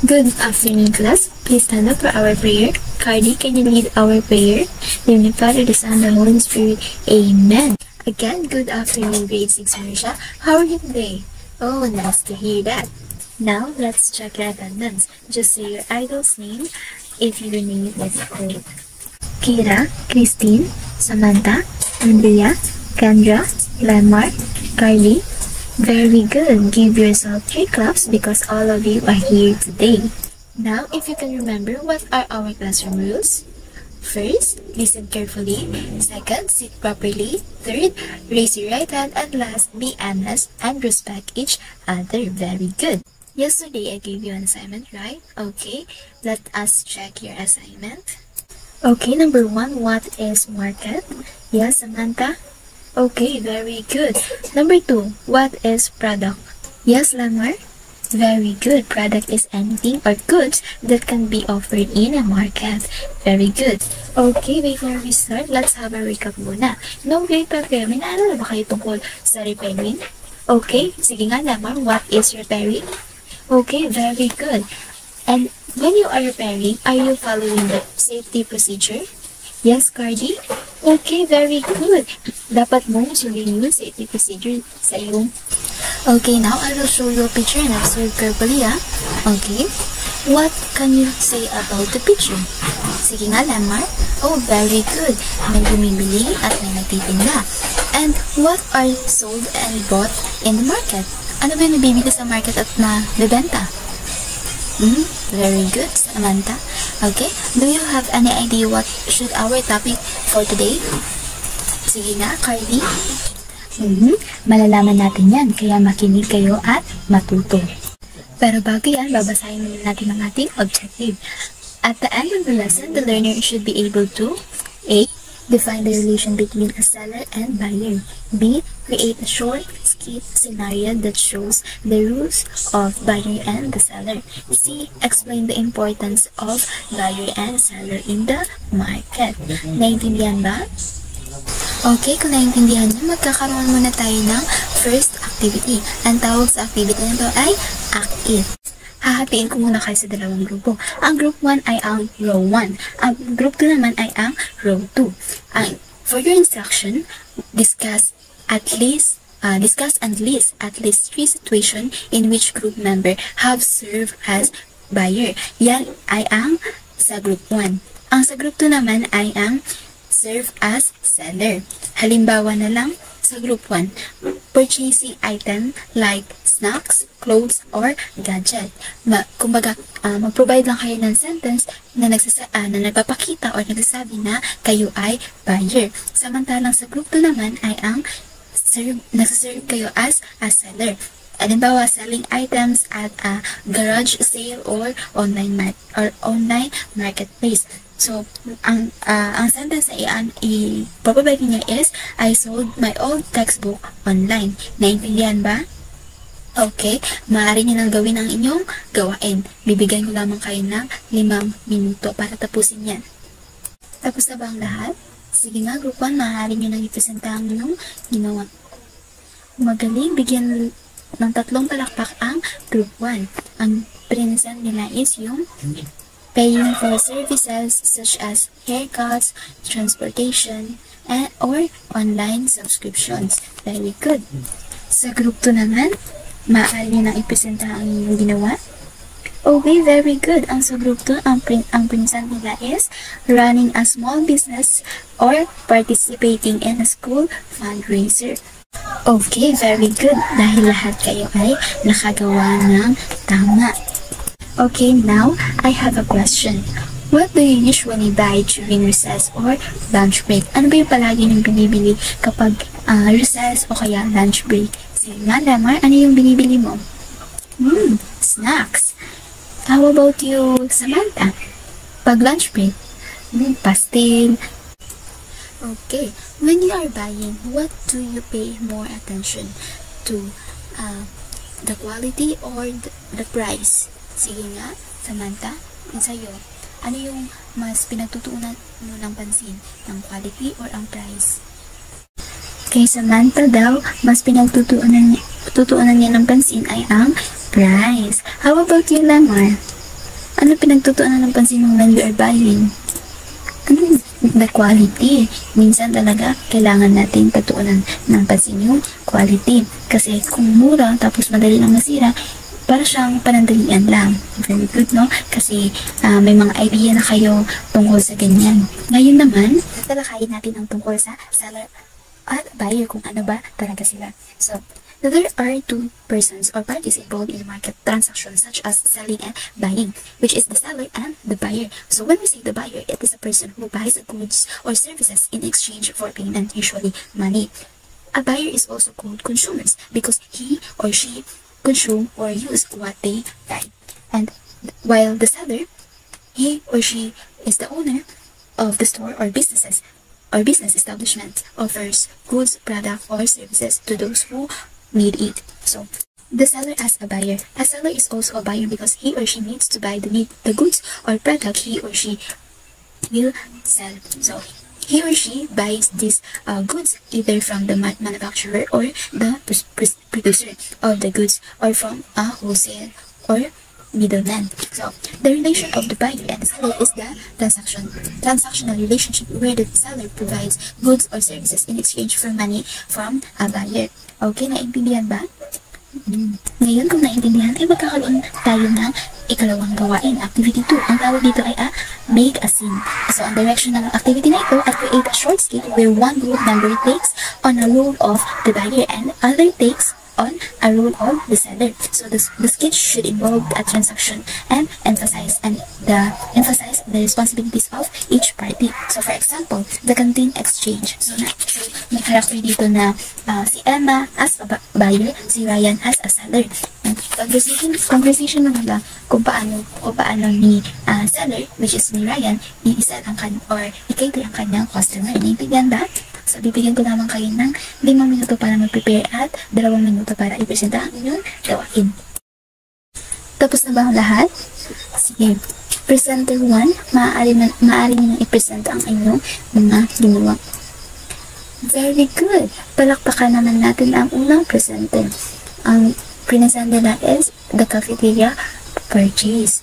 Good afternoon, class. Please stand up for our prayer. Cardi, can you lead our prayer? In the name of the Father, the Son, and the Holy Spirit. Amen. Again, good afternoon, grade 6 Marisha. How are you today? Oh, nice to hear that. Now, let's check your attendance. Just say your idol's name if your name is called Kira, Christine, Samantha, Andrea, Kendra, Lemar, Cardi. Very good. Give yourself 3 claps because all of you are here today. Now, if you can remember, what are our classroom rules? First, listen carefully. Second, sit properly. Third, raise your right hand. And last, be honest and respect each other. Very good. Yesterday, I gave you an assignment, right? Okay, let us check your assignment. Okay, number 1, what is market? Yes, Samantha? Okay, very good. Number 2, what is product? Yes, Lamar? Very good. Product is anything or goods that can be offered in a market. Very good. Okay, before we start, let's have a recap muna. No grade pa kayo, may naalala ba kayo tungkol sa repairing? Okay, sige nga, Lamar, what is repairing? Okay, very good. And when you are repairing, are you following the safety procedure? Yes, Cardi? Okay, very good. Dapat mo sundin yung safety procedure sa iyong. Okay, now I will show you a picture and observe carefully, ah. Okay. What can you say about the picture? Sige nga, Lamar. Oh, very good. May bumibili at may nagtitinda. And what are sold and bought in the market? Ano ba yung nabibili sa market at nabibenta? Very good, Samantha. Okay, do you have any idea what should our topic for today? Sige nga, Cardi. Malalaman natin yan, kaya makinig kayo at matuto. Pero bago yan, babasahin muna natin ang ating objective. At the end of the lesson, the learner should be able to A. Define the relation between a seller and buyer. B. Create a short skit scenario that shows the rules of buyer and the seller. C. Explain the importance of buyer and seller in the market. Naintindihan ba? Okay, kung naintindihan nyo, magkakaroon muna tayo ng first activity. Ang tawag sa activity na ito ay Act It. Hahatiin ko muna kayo sa dalawang grupo. Ang group 1 ay ang row 1. Ang group 2 naman ay ang row 2. For your instruction, discuss and list at least 3 situations in which group member have served as buyer. Yan ay ang sa group 1. Ang sa group 2 naman ay ang serve as seller. Halimbawa na lang sa group 1, purchasing item like snacks, clothes, or gadget. Kumbaga, mag-provide lang kayo ng sentence na nagpapakita or nagsasabi na kayo ay buyer. Samantalang sa group 2 naman ay ang nagsaserve kayo as a seller. Halimbawa, selling items at a garage sale or online marketplace. So, ang sentence na i-provide niya is, I sold my old textbook online. Naintindihan ba? Okay, maaari niyo nang gawin ang inyong gawain. Bibigyan ko lamang kayo ng 5 minuto para tapusin yan. Tapos na ba ang lahat? Sige nga, group 1, maaari niyo nang ipresenta ang inyong ginawa. Magaling, bigyan ng 3 palakpak ang group 1. Ang present nila is yung paying for services such as haircuts, transportation, or online subscriptions. Very good. Sa group 2 naman, maaari nang ipresenta ang inyong ginawa. Okay, very good. Ang sa group 2, ang present nila is running a small business or participating in a school fundraiser. Okay, very good. Dahil lahat kayo ay nakagawa ng tama. Okay, now I have a question. What do you usually buy during recess or lunch break? Ano ba yung palagi niyong binibili kapag recess o kaya lunch break? Sige nga, Lamar, ano yung binibili mo? Snacks. How about you, Samantha? Pag lunch break? Pastel. Okay, when you are buying, what do you pay more attention to? The quality or the price? Sige nga, Samantha, sa'yo, ano yung mas pinagtutuunan mo ng pansin? Ang quality or ang price? Kay Samantha daw, mas pinagtutuunan niya ng pansin ay ang price. How about you, Lamar? Ano pinagtutuunan ng pansin mo when you are buying? Ano? The quality. Minsan talaga, kailangan natin pagtuunan ng pansin yung quality. Kasi kung mura, tapos madali lang masira, para siyang panandalian lang. Very good, no? Kasi may mga idea na kayo tungkol sa ganyan. Ngayon naman, tatalakayin natin ang tungkol sa seller at buyer, kung ano ba talaga sila. So, there are two persons or parties involved in market transactions such as selling and buying, which is the seller and the buyer. So when we say the buyer, it is a person who buys goods or services in exchange for payment, usually money. A buyer is also called consumers because he or she consume or use what they buy. And while the seller, he or she is the owner of the store or businesses or business establishment, offers goods, product, or services to those who need it. So, the seller as a buyer. A seller is also a buyer because he or she needs to buy the goods or product he or she will sell. So, he or she buys these goods either from the manufacturer or the producer of the goods, or from a wholesale or middleman. So, the relation of the buyer and seller is the transactional relationship where the seller provides goods or services in exchange for money from a buyer. Okay, naintindihan ba? Ngayon, kung naintindihan, ay magkakaroon tayo ng ikalawang gawain, activity 2. Ang tawag dito ay make a scene. So, ang direction ng activity na ito ay create a short skit where one group member takes on a role of the buyer and other takes on a role of the seller. So the sketch should involve a transaction and emphasize the responsibilities of each party. So for example, the canteen exchange. So may character dito na si Emma as a buyer, si Ryan as a seller. Conversation na nila kung paano ni seller, which is ni Ryan, i-sell ang or i-cater ang kanyang customer. Naintindihan ba? So, bibigyan ko naman kayo ng 5 minuto para mag-prepare at 2 minuto para i-presenta ang inyong gawain. Tapos na ba ang lahat? Sige. Presenter 1, maaari nyo i-present ang inyong mga ginawa. Very good. Palakpakan naman natin ang unang presenter. Ang presenter na is the cafeteria purchase.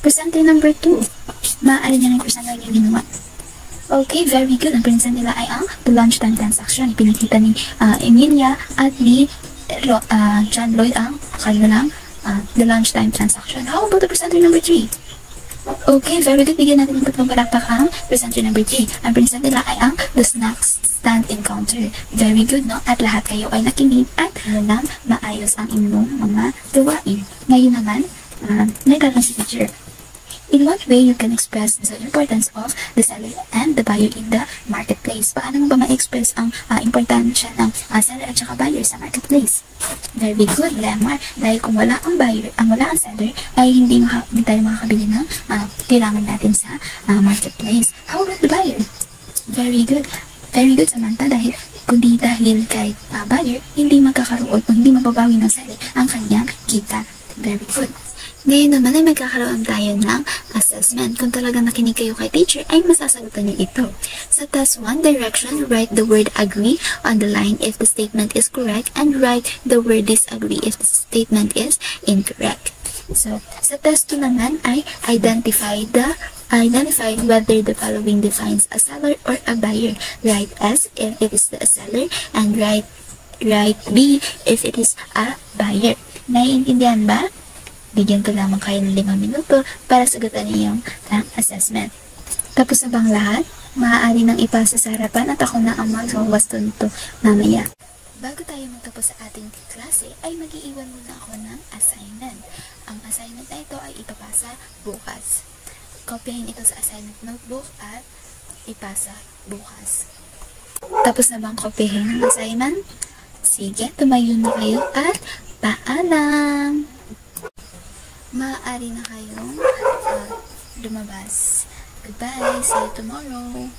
Presenter number 2, maaari nyo i-present ang inyong ginawa. Okay, very good. Ang pinsan nila ay ang the lunchtime transaction. Pinakita ni Emilia at ni John Lloyd ang kanilang the lunchtime transaction. How about the presenter number 3? Okay, very good. Bigyan natin ng tatlong palakpak ang presenter number 3. Ang pinsan nila ay ang the snacks stand encounter. Very good, no? At lahat kayo ay nakinig at alam maayos ang inyong mga gawain. Ngayon naman, may tatanong si teacher. In what way you can express the importance of the seller and the buyer in the marketplace? Paano mo ba ma-express ang importansya ng seller at saka buyer sa marketplace? Very good, Lemar. Dahil kung wala ang buyer, wala ang seller, ay hindi tayo makakabili ng kailangan natin sa marketplace. How about the buyer? Very good. Very good, Samantha, dahil kundi dahil kay buyer, hindi magkakaroon o hindi mababawi ng seller ang kanyang kita. Very good. Ngayon naman ay magkakaroon tayo ng assessment. Kung talagang nakinig kayo kay teacher, ay masasagutan niyo ito. Sa task 1 direction, write the word agree on the line if the statement is correct and write the word disagree if the statement is incorrect. So, sa task 2 naman ay identify whether the following defines a seller or a buyer. Write S if it is a seller and write B if it is a buyer. Naiintindihan ba? Bigyan ko lamang kayo ng 5 minuto para sagutan niyong assessment. Tapos na bang lahat? Maaari nang ipasa sa harapan at ako na ang magwawasto nito mamaya. Bago tayo magtapos sa ating klase, ay mag-iiwan muna ako ng assignment. Ang assignment na ito ay ipapasa bukas. Kopyahin ito sa assignment notebook at ipasa bukas. Tapos na bang kopyahin ang assignment? Sige, tumayo na kayo at paalam! Maaari na kayong lumabas. Goodbye. See you tomorrow.